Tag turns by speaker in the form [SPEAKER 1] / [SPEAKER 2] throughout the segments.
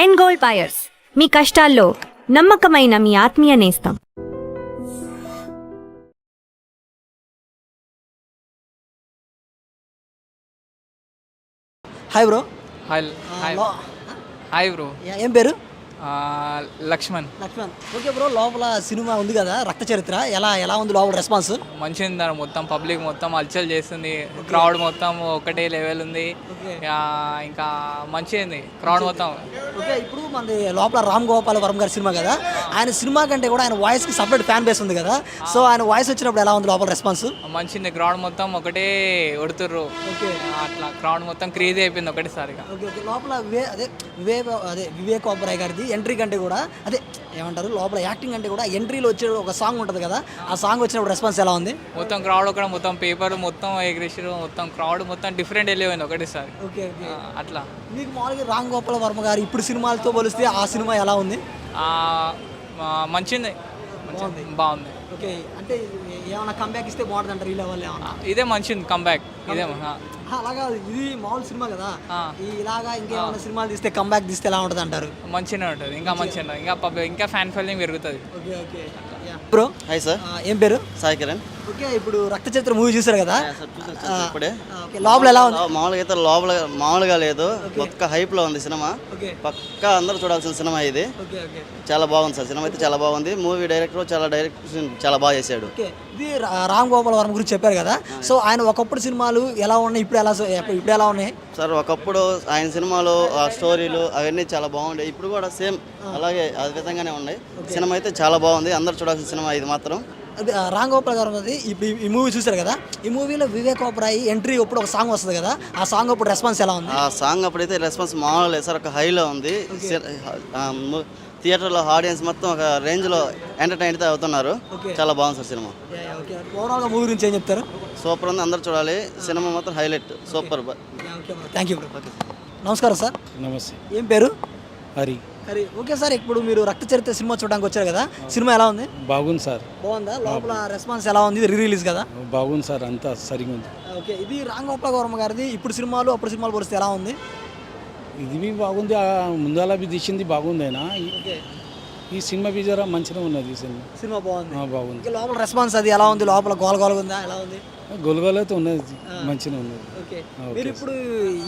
[SPEAKER 1] End goal buyers, మీ కష్టాల్లో నమ్మకమైన మీ ఆత్మీయ నేస్తం.
[SPEAKER 2] Hi bro.
[SPEAKER 3] Hi hi hi bro.
[SPEAKER 2] ఏం పేరు?
[SPEAKER 3] లక్ష్మణ్.
[SPEAKER 2] లక్ష్మణ్. ఓకే బ్రో, లోపల సినిమా ఉంది కదా రక్త చరిత్ర, ఎలా ఉంది లోపల రెస్పాన్స్?
[SPEAKER 3] మంచిగా ఉంది. మొత్తం పబ్లిక్ మొత్తం హల్చల్ చేస్తుంది. క్రౌడ్ మొత్తం ఒకటే లెవెల్ ఉంది. ఇంకా మంచిగా ఉంది క్రౌడ్ మొత్తం.
[SPEAKER 2] ఓకే, ఇప్పుడు మనది లోపల రామ్ గోపాల్ వర్మ గారి సినిమా కదా, ఆయన సినిమా కంటే కూడా ఆయన వాయిస్కి సపరేట్ ఫ్యాన్ బేస్ ఉంది కదా, సో ఆయన వాయిస్ వచ్చినప్పుడు ఎలా ఉంది లోపల రెస్పాన్స్?
[SPEAKER 3] మంచిది. క్రౌడ్ మొత్తం ఒకటే కొడుతుర్రు.
[SPEAKER 2] ఓకే,
[SPEAKER 3] అట్లా క్రౌడ్ మొత్తం క్రేజీ అయిపోయింది ఒకటేసారిగా.
[SPEAKER 2] Okay okay. లోపల వివేక్ ఓబరాయ్ గారిది ఎంట్రీ కంటే కూడా ఏమంటారు, లోపల యాక్టింగ్ అంటే కూడా ఎంట్రీలో వచ్చే ఒక సాంగ్ ఉంటుంది కదా, ఆ సాంగ్ వచ్చినప్పుడు రెస్పాన్స్ ఎలా ఉంది?
[SPEAKER 3] మొత్తం క్రౌడ్ ఒకటి మొత్తం పేపర్ మొత్తం ఎగిరేసారు. మొత్తం క్రౌడ్ మొత్తం డిఫరెంట్ వెళ్ళిపోయింది ఒకటేసారి.
[SPEAKER 2] Okay okay.
[SPEAKER 3] అట్లా
[SPEAKER 2] మీకు మామూలుగా రామ్ గోపాల్ వర్మ గారు ఇప్పుడు సినిమాలతో పోలిస్తే ఆ సినిమా ఎలా ఉంది?
[SPEAKER 3] మంచిది, బాగుంది.
[SPEAKER 2] ఓకే, అంటే ఏమైనా కంబ్యాక్ ఇస్తే బాగుంటుంది అంటారు ఈ లెవెల్?
[SPEAKER 3] ఇదే మంచిది కంబ్యాక్. ఇదే
[SPEAKER 2] అలాగా, ఇది మామూలు సినిమా కదా, ఇలాగా ఇంకేమైనా సినిమాలు తీస్తే కంబ్యాక్ తీస్తే ఎలా ఉంటుంది అంటారు?
[SPEAKER 3] మంచిగానే ఉంటుంది, ఇంకా మంచిగా ఉంటుంది, ఇంకా ఫ్యాన్ ఫాలోయింగ్ పెరుగుతుంది.
[SPEAKER 2] Okay okay. Bro
[SPEAKER 4] hi sir.
[SPEAKER 2] ఏం పేరు?
[SPEAKER 4] సాయి కిరణ్.
[SPEAKER 2] ఓకే, ఇప్పుడు రక్త చరిత్ర మూవీ చూసారు కదా,
[SPEAKER 4] ఇప్పుడే
[SPEAKER 2] లోపల ఎలా ఉంది?
[SPEAKER 4] మామూలుగా అయితే లోపల మామూలుగా లేదు, ఒక్క హైప్ లో ఉంది సినిమా. పక్కా అందరూ చూడాల్సిన సినిమా ఇది. చాలా బాగుంది సార్, సినిమా అయితే చాలా బాగుంది. మూవీ డైరెక్టర్ చాలా బాగా చేశాడు.
[SPEAKER 2] ఇది రామ్ గోపాల్ వర్మ గురించి చెప్పారు కదా, సో ఆయన ఒకప్పుడు సినిమాలు ఎలా ఉన్నాయి, ఇప్పుడు ఎలా ఉన్నాయి
[SPEAKER 4] సార్? ఒకప్పుడు ఆయన సినిమాలు ఆ స్టోరీలు అవన్నీ చాలా బాగుంటాయి, ఇప్పుడు కూడా సేమ్ అలాగే అదే విధంగానే ఉన్నాయి. సినిమా అయితే చాలా బాగుంది, అందరూ చూడాల్సిన సినిమా ఇది మాత్రం.
[SPEAKER 2] రామ్ గోపాల్ గారు ఉన్నది ఇప్పుడు ఈ మూవీ చూసారు కదా, ఈ మూవీలో వివేక్ ఓబరాయ్ ఎంట్రీ అప్పుడు ఒక సాంగ్ వస్తుంది కదా, ఆ సాంగ్ అప్పుడు రెస్పాన్స్ ఎలా ఉంది?
[SPEAKER 4] ఆ సాంగ్ అప్పుడైతే రెస్పాన్స్ మామూలు లేదు సార్, ఒక హైలో ఉంది. థియేటర్లో ఆడియన్స్ మొత్తం ఒక రేంజ్లో ఎంటర్టైన్ అయితే అవుతున్నారు. చాలా బాగుంది సార్ సినిమా.
[SPEAKER 2] ఓవరాల్గా మూవీ గురించి ఏం చెప్తారు?
[SPEAKER 4] సూపర్ ఉంది, అందరూ చూడాలి. సినిమా మాత్రం హైలైట్, సూపర్.
[SPEAKER 2] Thank you. నమస్కారం సార్.
[SPEAKER 5] నమస్తే.
[SPEAKER 2] ఏం పేరు?
[SPEAKER 5] హరి.
[SPEAKER 2] హరి. ఓకే సార్, ఇప్పుడు మీరు రక్త చరిత్ర సినిమా చూడడానికి వచ్చారు కదా, సినిమా ఎలా ఉంది?
[SPEAKER 5] బాగుంది సార్.
[SPEAKER 2] బాగుందా? లోపల రెస్పాన్స్ ఎలా ఉంది? రీ రిలీజ్ కదా.
[SPEAKER 5] బాగుంది సార్, అంతా సరిగా ఉంది.
[SPEAKER 2] ఓకే, ఇది రామ్ గోపాల్ వర్మ గారిది ఇప్పుడు సినిమాలు అప్పుడు సినిమాలు పోలిస్తే ఎలా ఉంది?
[SPEAKER 5] ఇది బాగుంది, ముందలా తీసింది బాగుందేనా? ఈ సినిమా జరా మంచిగా ఉన్నది. ఈ
[SPEAKER 2] సినిమా బాగుంది.
[SPEAKER 5] బాగుంది.
[SPEAKER 2] లోపల రెస్పాన్స్ అది ఎలా ఉంది? లోపల గోలగోలగా ఉందా? ఎలా ఉంది?
[SPEAKER 5] గొలగొల అయితే ఉన్నది, మంచిగా ఉన్నది.
[SPEAKER 2] ఓకే, మీరు ఇప్పుడు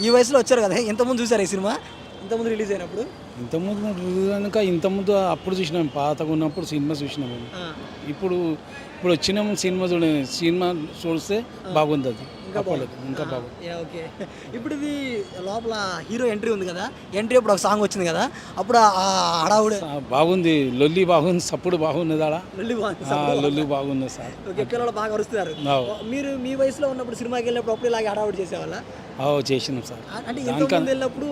[SPEAKER 2] ఈ వయసులో వచ్చారు కదా, ఇంతకుముందు చూసారు ఈ సినిమా? ఇంతకుముందు రిలీజ్ అయినప్పుడు?
[SPEAKER 5] ఇంతకుముందు అప్పుడు చూసినాం, పాతగా ఉన్నప్పుడు సినిమా చూసినాము. ఇప్పుడు వచ్చినాము సినిమా చూస్తే బాగుంది, అది ఇంకా బాగుంది.
[SPEAKER 2] ఓకే, ఇప్పుడు ఇది లోపల హీరో ఎంట్రీ ఉంది కదా, ఎంట్రీ అప్పుడు ఒక సాంగ్ వచ్చింది కదా, అప్పుడు ఆ హడావుడు
[SPEAKER 5] బాగుంది. లొల్లి బాగుంది, సప్పుడు బాగున్నది. ఆడ లొల్లి బాగుంది సార్.
[SPEAKER 2] ఓకే, పిల్లలు బాగా అరుస్తున్నారు. మీరు మీ వయసులో ఉన్నప్పుడు సినిమాకి వెళ్ళినప్పుడు అప్పుడు ఇలాగే హడావుడు చేసేవాళ్ళ?
[SPEAKER 5] చేసినాం సార్.
[SPEAKER 2] అంటే ఇంతకుముందు వెళ్ళినప్పుడు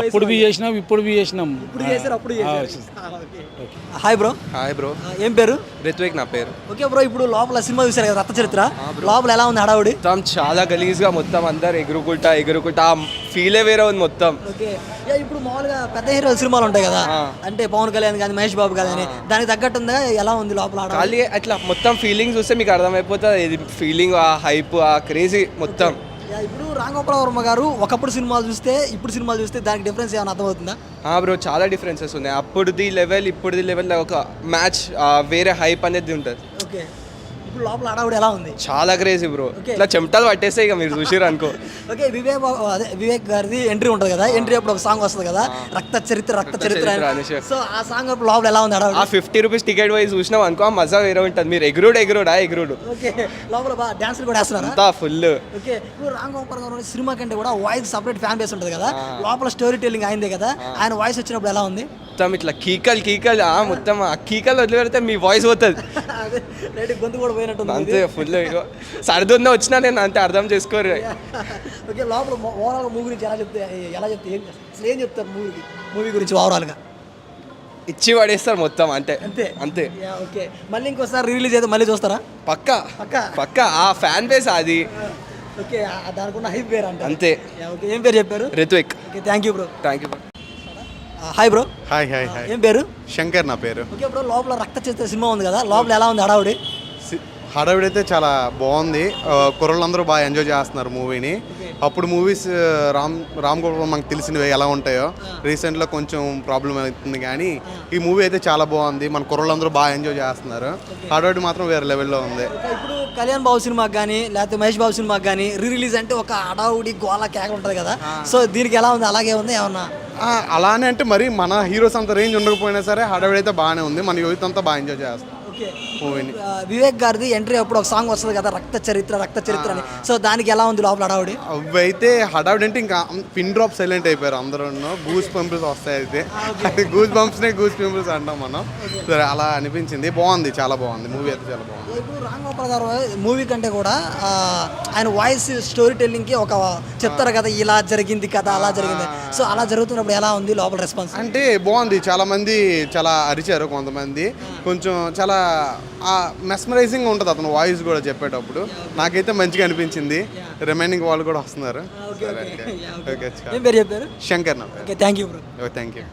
[SPEAKER 5] అప్పుడు బి చేసినాం, ఇప్పుడు బి చేసినాం.
[SPEAKER 2] ఇప్పుడు చేశారు, అప్పుడు చేశారు. Hi bro.
[SPEAKER 6] Hi bro.
[SPEAKER 2] ఏం పేరు?
[SPEAKER 6] రిత్విక్ నా పేరు.
[SPEAKER 2] ఓకే బ్రో, ఇప్పుడు లోపల సినిమా చూసారు కదా రక్త చరిత్ర, లోపల ఎలా ఉంది హడావుడి?
[SPEAKER 6] మొత్తం చాలా గలీజ్గా, మొత్తం అందరు ఎగురుకుంటా ఫీలే వేరే ఉంది మొత్తం.
[SPEAKER 2] ఓకే, ఇప్పుడు మామూలుగా పెద్ద హీరోల సినిమాలు ఉంటాయి కదా, అంటే పవన్ కళ్యాణ్ కానీ మహేష్ బాబు కానీ, దానికి తగ్గట్టు ఉందా? ఎలా ఉంది లోపల?
[SPEAKER 6] ఖాళీ అట్లా మొత్తం ఫీలింగ్ చూస్తే మీకు అర్థమైపోతుంది, ఇది ఫీలింగ్, ఆ హైప్, ఆ క్రేజీ మొత్తం.
[SPEAKER 2] ఇప్పుడు రామ్ గోపాల్ వర్మ గారు ఒకప్పుడు సినిమాలు చూస్తే ఇప్పుడు సినిమాలు చూస్తే దానికి డిఫరెన్స్ ఏమైనా అర్థమవుతుందా?
[SPEAKER 6] బ్రో, చాలా డిఫరెన్సెస్ ఉన్నాయి. అప్పుడుది లెవెల్ ఇప్పుడుది లెవెల్ ఒక మ్యాచ్, వేరే హైప్ అనేది ఉంటుంది.
[SPEAKER 2] ఓకే, ఇప్పుడు లోపల హడావుడి ఎలా ఉంది?
[SPEAKER 6] చాలా క్రేజీ బ్రో, ఇట్లా చెమటలు పట్టేస్తాయి ఇక మీరు చూసిరు అనుకో.
[SPEAKER 2] ఓకే, వివేక్ గారిది ఎంట్రీ ఉంటుంది కదా, ఎంట్రీ అప్పుడు ఒక సాంగ్ వస్తుంది కదా, రక్త చరిత్ర. సో ఆ సాంగ్ అప్పుడు లోపల ఎలా ఉంది హడావుడి?
[SPEAKER 6] ఆ 50 రూపీస్ టికెట్ వైజ్ చూసినాం అనుకో, ఆ మజా వేరే ఉంటుంది. మీరు ఎగురుడు.
[SPEAKER 2] ఓకే, లోపల బాగా డాన్సులు కూడా వేస్తున్నారు
[SPEAKER 6] అంతా ఫుల్.
[SPEAKER 2] ఓకే, ఇప్పుడు రామ్ గోపాల్ గారు సినిమా కంటే కూడా వాయిస్ సపరేట్ ఫ్యాన్ బేస్ ఉంటుంది కదా, లోపల స్టోరీ టెల్లింగ్ అయిందే కదా, ఆయన వాయిస్ వచ్చినప్పుడు ఎలా ఉంది?
[SPEAKER 6] మొత్తం ఇట్లా కీకల్ మొత్తం ఆ కీకల్ వదిలిపెడితే మీ వాయిస్ పోతుంది,
[SPEAKER 2] గొంతు కూడా పోయినట్టు
[SPEAKER 6] అంతే. ఫుల్ సర్ది ఉందా వచ్చినా నేను అంతే అర్థం చేసుకోరు.
[SPEAKER 2] ఓకే, లోపల ఓవరాల్గా మూవీ గురించి ఏం చెప్తారు మూవీ గురించి ఓవరాల్గా?
[SPEAKER 6] ఇచ్చి పడేస్తారు మొత్తం, అంతే.
[SPEAKER 2] ఓకే, మళ్ళీ ఇంకోసారి రిలీజ్ అయితే మళ్ళీ చూస్తారా?
[SPEAKER 6] పక్కా ఆ ఫ్యాన్ బేస్ అది.
[SPEAKER 2] ఓకే, దానికి ఉన్న హైప్ వేరే అంటే
[SPEAKER 6] అంతే.
[SPEAKER 2] ఓకే, ఏం పేరు చెప్పారు?
[SPEAKER 6] Ritwik.
[SPEAKER 2] Okay, thank you bro.
[SPEAKER 7] Hi
[SPEAKER 2] bro.
[SPEAKER 7] Hi.
[SPEAKER 2] ఏం పేరు?
[SPEAKER 7] శంకర్ నా పేరు.
[SPEAKER 2] ఓకే బ్రో, లోపల రక్త చరిత్ర సినిమా ఉంది కదా, లోపల ఎలా ఉంది హడావుడి?
[SPEAKER 7] హడావిడి అయితే చాలా బాగుంది, కుర్రోళ్ళందరూ బాగా ఎంజాయ్ చేస్తున్నారు మూవీని. అప్పుడు మూవీస్ రామ్ గోపాల్ మనకు తెలిసినవి ఎలా ఉంటాయో రీసెంట్లో కొంచెం ప్రాబ్లం అవుతుంది కానీ ఈ మూవీ అయితే చాలా బాగుంది. మన కుర్రోళ్ళందరూ బాగా ఎంజాయ్ చేస్తున్నారు. హడావిడి మాత్రం వేరే లెవెల్లో ఉంది.
[SPEAKER 2] ఇప్పుడు కళ్యాణ్ బాబు సినిమాకి కానీ లేకపోతే మహేష్ బాబు సినిమాకి కానీ రిలీజ్ అంటే ఒక హడావుడి గోల కేక ఉంటుంది కదా, సో దీనికి ఎలా ఉంది? అలాగే ఉంది ఏమన్నా?
[SPEAKER 7] అలానే అంటే మరి మన హీరోస్ అంత రేంజ్ ఉండకపోయినా సరే హడావిడి అయితే బాగానే ఉంది. మన యూత్ అంతా బాగా ఎంజాయ్ చేస్తాం మూవీని.
[SPEAKER 2] వివేక్ గారిది ఎంట్రీ అప్పుడు ఒక సాంగ్ వస్తుంది కదా, రక్త చరిత్ర అని, సో దానికి ఎలా ఉంది లోపల హడావుడి?
[SPEAKER 7] అవి అయితే హడావిడి అంటే ఇంకా పిన్ డ్రాప్ సైలెంట్ అయిపోయారు అందరూ. గూస్ పింపుల్స్ వస్తాయి అయితే గూస్ బంప్స్నే గూస్ పింపుల్స్ అంటాం మనం. సరే అలా అనిపించింది. బాగుంది, చాలా బాగుంది మూవీ అయితే చాలా బాగుంది.
[SPEAKER 2] ఇప్పుడు రామ్ గోపాల్ గారు మూవీ కంటే కూడా ఆయన వాయిస్ స్టోరీ టెల్లింగ్కి ఒక చెప్తారు కదా, ఇలా జరిగింది కదా, అలా జరిగింది, సో అలా జరుగుతున్నప్పుడు ఎలా ఉంది లోపల రెస్పాన్స్?
[SPEAKER 7] అంటే బాగుంది. చాలా మంది చాలా అరిచారు, కొంతమంది కొంచెం చాలా మెస్మరైజింగ్ ఉంటుంది అతను వాయిస్ కూడా చెప్పేటప్పుడు. నాకైతే మంచిగా అనిపించింది. రిమైనింగ్ వాళ్ళు కూడా వస్తున్నారు. ఓకే,
[SPEAKER 2] ఏం పేరు చెప్పారు?
[SPEAKER 7] శంకర్ నా
[SPEAKER 2] ఓకే, థ్యాంక్ యూ బ్రో.
[SPEAKER 7] పేరు. Thank you.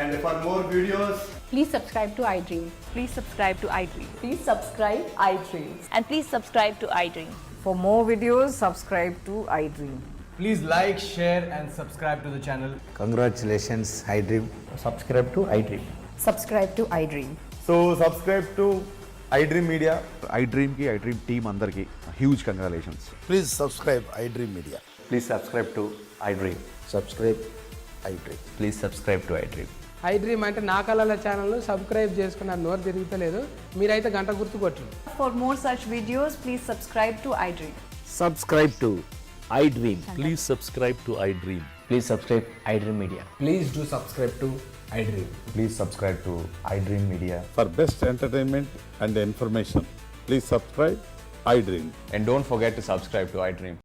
[SPEAKER 8] And for more videos,
[SPEAKER 9] Please subscribe to iDream.
[SPEAKER 10] Please subscribe to iDream.
[SPEAKER 9] Please subscribe iDream.
[SPEAKER 10] And please subscribe to iDream.
[SPEAKER 9] For more videos, subscribe to iDream.
[SPEAKER 8] please like, share, and subscribe to the channel.
[SPEAKER 11] Congratulations, iDream. Subscribe to iDream.
[SPEAKER 9] Subscribe to iDream.
[SPEAKER 8] So subscribe to iDream Media.
[SPEAKER 12] iDream team andarki huge congratulations.
[SPEAKER 11] Please subscribe iDream Media.
[SPEAKER 12] Please subscribe to iDream.
[SPEAKER 11] Subscribe iDream.
[SPEAKER 12] Please subscribe to iDream.
[SPEAKER 13] iDream అంటే నా కళల ఛానల్ను subscribe చేసుకున్న నోరు తిరుగుతలేదు, మీరైతే గంట గుర్తు కొట్టండి.
[SPEAKER 10] For more such videos, please subscribe to iDream.
[SPEAKER 11] Subscribe to iDream.
[SPEAKER 12] Please subscribe to iDream.
[SPEAKER 11] Please subscribe iDream Media.
[SPEAKER 8] Please do subscribe to iDream.
[SPEAKER 12] Please subscribe to iDream Media.
[SPEAKER 14] For best entertainment and information, please subscribe iDream.
[SPEAKER 12] And don't forget to subscribe to iDream.